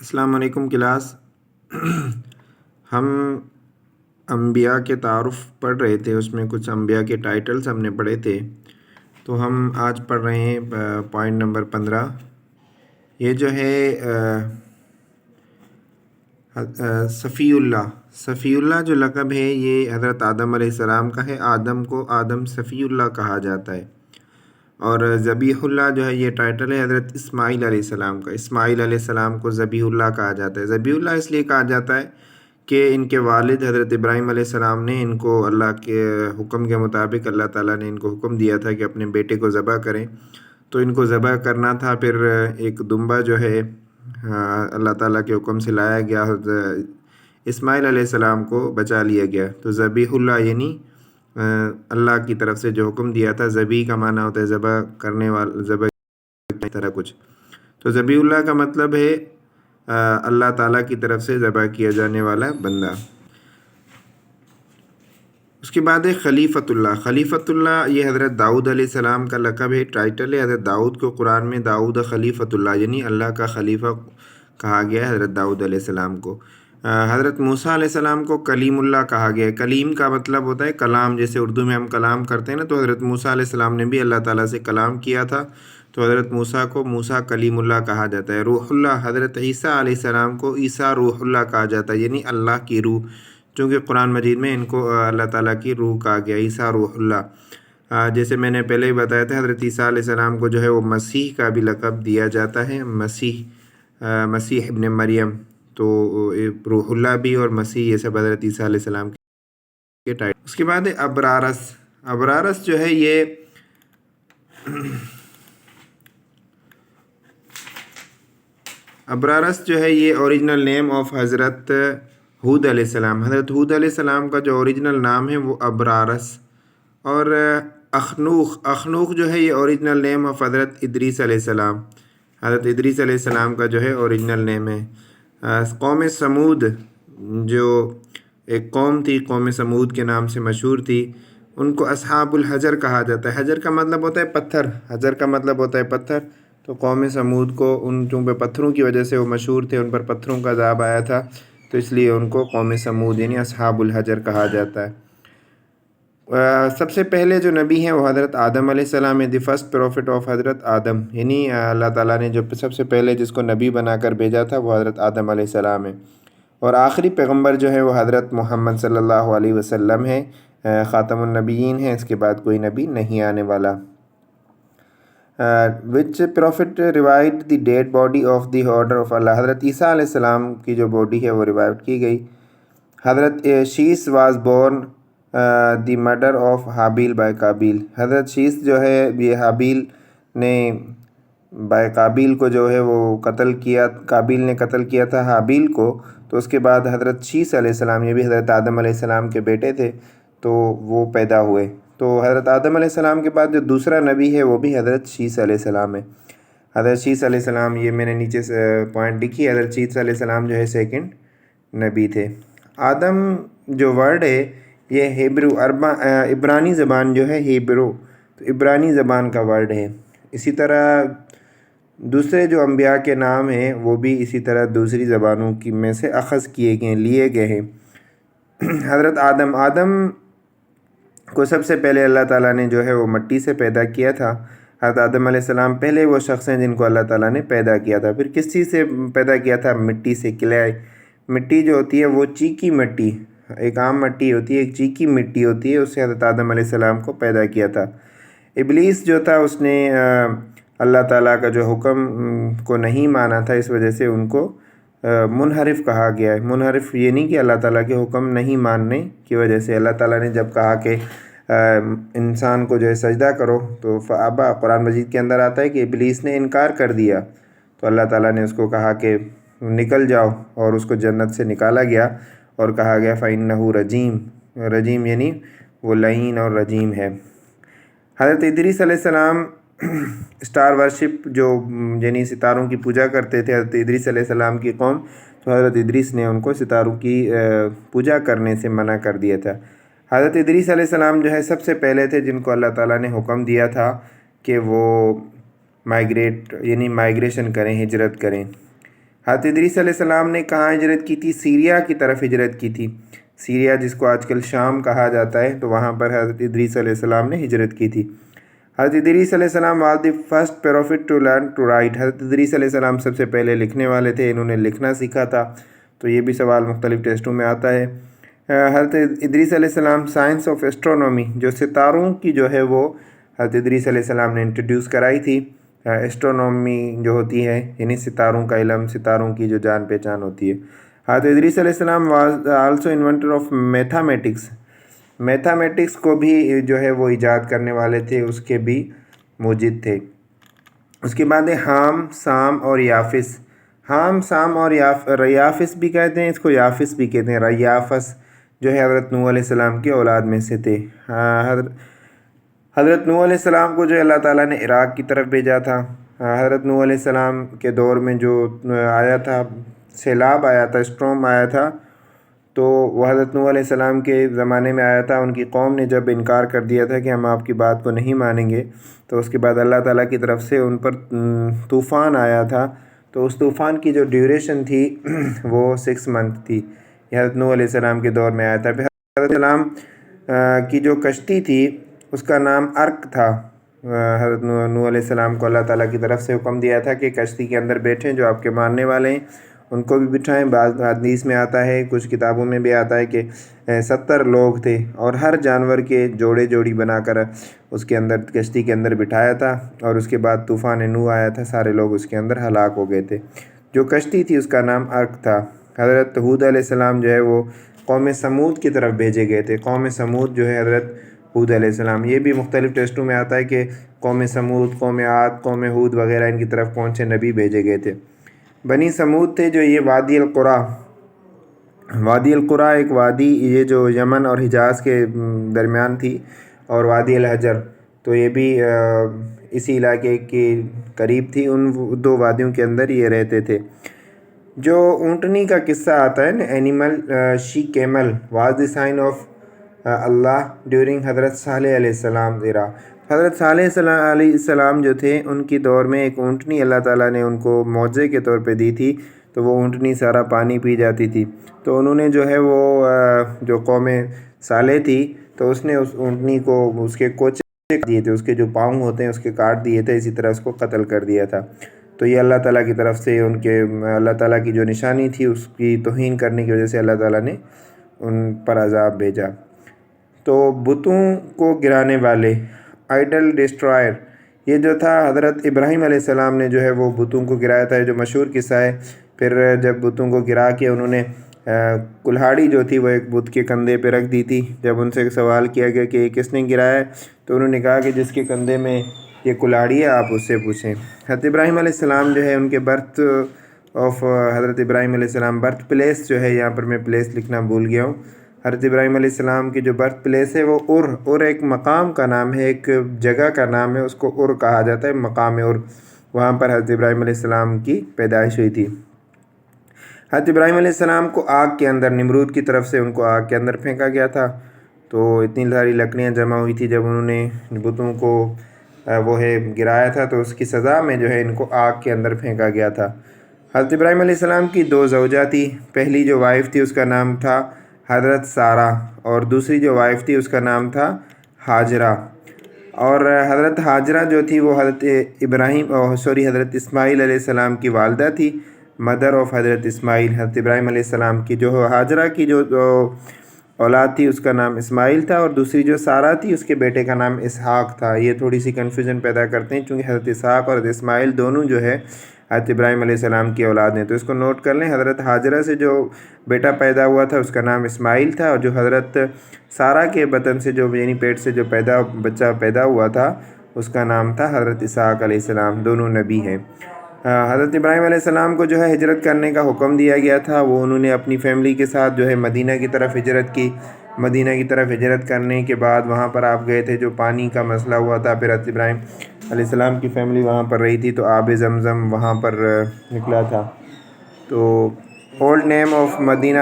السلام علیکم کلاس۔ ہم انبیاء کے تعارف پڑھ رہے تھے، اس میں کچھ انبیاء کے ٹائٹلز ہم نے پڑھے تھے، تو ہم آج پڑھ رہے ہیں پوائنٹ نمبر 15۔ یہ جو ہے صفی اللہ جو لقب ہے یہ حضرت آدم علیہ السلام کا ہے۔ آدم کو آدم صفی اللہ کہا جاتا ہے، اور ذبیح اللہ جو ہے یہ ٹائٹل ہے حضرت اسماعیل علیہ السلام کا۔ اسماعیل علیہ السلام کو ذبیح اللہ کہا جاتا ہے۔ ذبیح اللہ اس لیے کہا جاتا ہے کہ ان کے والد حضرت ابراہیم علیہ السلام نے ان کو اللہ کے حکم کے مطابق اللہ تعالیٰ نے ان کو حکم دیا تھا کہ اپنے بیٹے کو ذبح کریں، تو ان کو ذبح کرنا تھا۔ پھر ایک دمبا جو ہے اللہ تعالیٰ کے حکم سے لایا گیا، اسماعیل علیہ السلام کو بچا لیا گیا۔ تو ذبیح اللہ یعنی اللہ کی طرف سے جو حکم دیا تھا۔ ذبیح کا معنی ہوتا ہے ذبح کرنے والا، ذبح کی طرح کچھ۔ تو ذبیح اللہ کا مطلب ہے اللہ تعالیٰ کی طرف سے ذبح کیا جانے والا بندہ۔ اس کے بعد ہے خلیفۃ اللہ۔ خلیفۃ اللہ یہ حضرت داؤد علیہ السلام کا لقب ہے، ٹائٹل ہے۔ حضرت داؤد کو قرآن میں داؤد خلیفۃ اللہ یعنی اللہ کا خلیفہ کہا گیا ہے حضرت داؤد علیہ السلام کو۔ حضرت موسیٰ علیہ السلام کو کلیم اللہ کہا گیا ہے۔ کلیم کا مطلب ہوتا ہے کلام، جیسے اردو میں ہم کلام کرتے ہیں نا، تو حضرت موسیٰ علیہ السلام نے بھی اللہ تعالیٰ سے کلام کیا تھا، تو حضرت موسیٰ کو موسیٰ کلیم اللہ کہا جاتا ہے۔ روح اللہ، حضرت عیسیٰ علیہ السلام کو عیسیٰ روح اللہ کہا جاتا ہے یعنی اللہ کی روح، چونکہ قرآن مجید میں ان کو اللہ تعالیٰ کی روح کہا گیا، عیسیٰ روح اللہ۔ جیسے میں نے پہلے ہی بتایا تھا، حضرت عیسیٰ علیہ السلام کو جو ہے وہ مسیح کا بھی لقب دیا جاتا ہے، مسیح ابن مریم۔ تو روح اللہ بھی اور مسیح یہ سب حضرت عیسیٰ علیہ السلام کے ٹائٹل۔ اس کے بعد ابرارس۔ ابرارس جو ہے یہ اوریجنل نیم آف حضرت ہود علیہ السلام۔ حضرت ہود علیہ السلام کا جو اوریجنل نام ہے وہ ابرارس۔ اور اخنوخ جو ہے یہ اوریجنل نیم آف حضرت ادریس علیہ السلام۔ حضرت ادریس علیہ السلام کا جو ہے اوریجنل نیم ہے۔ قوم سمود جو ایک قوم تھی، قوم سمود کے نام سے مشہور تھی، ان کو اصحاب الحجر کہا جاتا ہے۔ حجر کا مطلب ہوتا ہے پتھر، حجر کا مطلب ہوتا ہے پتھر۔ تو قوم سمود کو ان چونکہ پتھروں کی وجہ سے وہ مشہور تھے، ان پر پتھروں کا عذاب آیا تھا، تو اس لیے ان کو قوم سمود یعنی اصحاب الحجر کہا جاتا ہے۔ سب سے پہلے جو نبی ہیں وہ حضرت آدم علیہ السلام ہے، دی فرسٹ پروفٹ آف حضرت آدم، یعنی اللہ تعالیٰ نے جو سب سے پہلے جس کو نبی بنا کر بھیجا تھا وہ حضرت آدم علیہ السلام ہے۔ اور آخری پیغمبر جو ہے وہ حضرت محمد صلی اللہ علیہ وسلم ہے، خاتم النبیین ہیں، اس کے بعد کوئی نبی نہیں آنے والا۔ Which prophet revived the dead body of the order of Allah. حضرت عیسیٰ علیہ السلام کی جو باڈی ہے وہ ریوائیو کی گئی۔ حضرت Shees was born the murder of Habil by Qabil. حضرت شیس جو ہے یہ حابیل نے بائی قابیل کو جو ہے وہ قتل کیا، قابیل نے قتل کیا تھا حابیل کو، تو اس کے بعد حضرت شیس علیہ السلام، یہ بھی حضرت آدم علیہ السلام کے بیٹے تھے، تو وہ پیدا ہوئے۔ تو حضرت آدم علیہ السلام کے بعد جو دوسرا نبی ہے وہ بھی حضرت شیس علیہ السلام ہے۔ حضرت شیس علیہ السلام، یہ میں نے نیچے سے پوائنٹ لکھی، حضرت شیس علیہ السلام جو ہے سیکنڈ نبی تھے۔ آدم جو ورڈ ہے یہ ہیبرو عبرانی زبان جو ہے ہیبرو، تو عبرانی زبان کا ورڈ ہے۔ اسی طرح دوسرے جو انبیاء کے نام ہیں وہ بھی اسی طرح دوسری زبانوں کی میں سے اخذ کیے گئے، لیے گئے ہیں۔ حضرت آدم کو سب سے پہلے اللہ تعالیٰ نے جو ہے وہ مٹی سے پیدا کیا تھا۔ حضرت آدم علیہ السلام پہلے وہ شخص ہیں جن کو اللہ تعالیٰ نے پیدا کیا تھا۔ پھر کس چیز سے پیدا کیا تھا؟ مٹی سے، کلے۔ مٹی جو ہوتی ہے وہ چیکی مٹی، ایک عام مٹی ہوتی ہے، ایک چیکی مٹی ہوتی ہے، اس سے حضرت آدم علیہ السلام کو پیدا کیا تھا۔ ابلیس جو تھا اس نے اللہ تعالیٰ کا جو حکم کو نہیں مانا تھا، اس وجہ سے ان کو منحرف کہا گیا ہے۔ منحرف یہ نہیں کہ اللہ تعالیٰ کے حکم نہیں ماننے کی وجہ سے، اللہ تعالیٰ نے جب کہا کہ انسان کو جو ہے سجدہ کرو تو فابا، قرآن مجید کے اندر آتا ہے کہ ابلیس نے انکار کر دیا، تو اللہ تعالیٰ نے اس کو کہا کہ نکل جاؤ، اور اس کو جنت سے نکالا گیا اور کہا گیا فَإِنَّهُ رَجِيمٌ، رجیم یعنی وہ لعین اور رجیم ہے۔ حضرت ادریس علیہ السلام اسٹار ورشپ جو یعنی ستاروں کی پوجا کرتے تھے، حضرت ادریس علیہ السلام کی قوم، تو حضرت ادریس نے ان کو ستاروں کی پوجا کرنے سے منع کر دیا تھا۔ حضرت ادریس علیہ السلام جو ہے سب سے پہلے تھے جن کو اللہ تعالیٰ نے حکم دیا تھا کہ وہ مائگریشن کریں، ہجرت کریں۔ حضرت ادریس علیہ السلام نے کہاں ہجرت کی تھی؟ سیریا کی طرف ہجرت کی تھی، سیریا جس کو آج کل شام کہا جاتا ہے، تو وہاں پر حضرت ادریس علیہ السلام نے ہجرت کی تھی۔ حضرت ادریس علیہ السلام was the first prophet to learn to write. حضرت ادریس علیہ السلام سب سے پہلے لکھنے والے تھے، انہوں نے لکھنا سیکھا تھا، تو یہ بھی سوال مختلف ٹیسٹوں میں آتا ہے۔ حضرت ادریس علیہ السلام سائنس آف ایسٹرونومی، جو ستاروں کی جو ہے وہ حضرت ادریس علیہ السلام نے انٹروڈیوس کرائی تھی۔ ایسٹرونومی جو ہوتی ہے یعنی ستاروں کا علم، ستاروں کی جو جان پہچان ہوتی ہے۔ حضرت ادریس علیہ السلام was also inventor of mathematics, mathematics کو بھی جو ہے وہ ایجاد کرنے والے تھے، اس کے بھی موجد تھے۔ اس کے بعد ہے حام، سام اور یافس۔ حام، سام اور یافس بھی کہتے ہیں، اس کو یافس بھی کہتے ہیں۔ ریافس جو ہے حضرت نوح علیہ السلام کی اولاد میں سے تھے۔ حضرت نوح علیہ السلام کو جو اللہ تعالیٰ نے عراق کی طرف بھیجا تھا۔ حضرت نوح علیہ السلام کے دور میں جو آیا تھا، سیلاب آیا تھا، اسٹرام آیا تھا، تو وہ حضرت نوح علیہ السلام کے زمانے میں آیا تھا۔ ان کی قوم نے جب انکار کر دیا تھا کہ ہم آپ کی بات کو نہیں مانیں گے، تو اس کے بعد اللہ تعالیٰ کی طرف سے ان پر طوفان آیا تھا، تو اس طوفان کی جو ڈیوریشن تھی وہ 6 منتھ تھی۔ یہ حضرت نوح علیہ السلام کے دور میں آیا تھا۔ پھر حضرت السلام کی جو کشتی تھی اس کا نام ارک تھا۔ حضرت نوح علیہ السلام کو اللہ تعالیٰ کی طرف سے حکم دیا تھا کہ کشتی کے اندر بیٹھیں، جو آپ کے ماننے والے ہیں ان کو بھی بٹھائیں۔ بعض حدیث میں آتا ہے، کچھ کتابوں میں بھی آتا ہے کہ 70 لوگ تھے اور ہر جانور کے جوڑے جوڑی بنا کر اس کے اندر کشتی کے اندر بٹھایا تھا، اور اس کے بعد طوفان نوح آیا تھا، سارے لوگ اس کے اندر ہلاک ہو گئے تھے۔ جو کشتی تھی اس کا نام ارک تھا۔ حضرت ہود علیہ السلام جو ہے وہ قوم سمود کی طرف بھیجے گئے تھے۔ قوم سمود جو ہے حضرت ہود علیہ السلام، یہ بھی مختلف ٹیسٹوں میں آتا ہے کہ قوم سمود، قوم عاد، قوم ہود وغیرہ ان کی طرف کون سے نبی بھیجے گئے تھے۔ بنی سمود تھے جو یہ وادی القریٰ، وادی القریٰ ایک وادی یہ جو یمن اور حجاز کے درمیان تھی، اور وادی الحجر تو یہ بھی اسی علاقے کے قریب تھی۔ ان 2 وادیوں کے اندر یہ رہتے تھے۔ جو اونٹنی کا قصہ آتا ہے نا، animal she camel was the sign of Allah during حضرت صالح علیہ السلام ایرا۔ حضرت صالح علیہ السلام جو تھے ان کی دور میں ایک اونٹنی اللہ تعالیٰ نے ان کو معجزے کے طور پہ دی تھی، تو وہ اونٹنی سارا پانی پی جاتی تھی، تو انہوں نے جو ہے وہ جو قوم صالح تھی تو اس نے اس اونٹنی کو اس کے کوچے دیے تھے، اس کے جو پاؤں ہوتے ہیں اس کے کاٹ دیے تھے، اسی طرح اس کو قتل کر دیا تھا۔ تو یہ اللہ تعالیٰ کی طرف سے ان کے اللہ تعالیٰ کی جو نشانی تھی اس کی توہین کرنے کی وجہ سے اللہ تعالیٰ نے ان پر عذاب بھیجا۔ تو بتوں کو گرانے والے، آئیڈل ڈسٹرائر، یہ جو تھا حضرت ابراہیم علیہ السلام نے جو ہے وہ بتوں کو گرایا تھا، جو مشہور قصہ ہے۔ پھر جب بتوں کو گرا کے انہوں نے کلہاڑی جو تھی وہ ایک بت کے کندھے پہ رکھ دی تھی۔ جب ان سے سوال کیا گیا کہ یہ کس نے گرایا ہے، تو انہوں نے کہا کہ جس کے کندھے میں یہ کلہاڑی ہے آپ اس سے پوچھیں۔ حضرت ابراہیم علیہ السلام جو ہے ان کے برتھ آف حضرت ابراہیم علیہ السلام، برتھ پلیس جو ہے، یہاں پر میں پلیس لکھنا بھول گیا ہوں۔ حضرت ابراہیم علیہ السلام کی جو برتھ پلیس ہے وہ اور ایک مقام کا نام ہے، ایک جگہ کا نام ہے، اس کو اور کہا جاتا ہے، مقام اور، وہاں پر حضرت ابراہیم علیہ السلام کی پیدائش ہوئی تھی۔ حضرت ابراہیم علیہ السلام کو آگ کے اندر، نمرود کی طرف سے ان کو آگ کے اندر پھینکا گیا تھا، تو اتنی ساری لکڑیاں جمع ہوئی تھی جب انہوں نے بتوں کو وہ ہے گرایا تھا، تو اس کی سزا میں جو ہے ان کو آگ کے اندر پھینکا گیا تھا۔ حضرت ابراہیم علیہ السلام کی 2 زوجہ تھی، پہلی جو وائف تھی اس کا نام تھا حضرت سارہ، اور دوسری جو وائف تھی اس کا نام تھا ہاجرہ۔ اور حضرت ہاجرہ جو تھی وہ حضرت حضرت اسماعیل علیہ السلام کی والدہ تھی، مدر آف حضرت اسماعیل۔ حضرت ابراہیم علیہ السلام کی جو ہاجرہ کی جو اولاد تھی اس کا نام اسماعیل تھا، اور دوسری جو سارہ تھی اس کے بیٹے کا نام اسحاق تھا۔ یہ تھوڑی سی کنفیوژن پیدا کرتے ہیں چونکہ حضرت اسحاق اور حضرت اسماعیل دونوں جو ہے حضرت ابراہیم علیہ السلام کی اولاد ہیں، تو اس کو نوٹ کر لیں۔ حضرت ہاجرہ سے جو بیٹا پیدا ہوا تھا اس کا نام اسماعیل تھا، اور جو حضرت سارہ کے بطن سے جو یعنی پیٹ سے جو بچہ پیدا ہوا تھا اس کا نام تھا حضرت اسحاق علیہ السلام، دونوں نبی ہیں۔ حضرت ابراہیم علیہ السلام کو جو ہے ہجرت کرنے کا حکم دیا گیا تھا، وہ انہوں نے اپنی فیملی کے ساتھ جو ہے مدینہ کی طرف ہجرت کی۔ مدینہ کی طرف ہجرت کرنے کے بعد وہاں پر آپ گئے تھے، جو پانی کا مسئلہ ہوا تھا، پھر حضرت ابراہیم علیہ السلام کی فیملی وہاں پر رہی تھی، تو آب زمزم وہاں پر نکلا تھا۔ تو اولڈ نیم آف مدینہ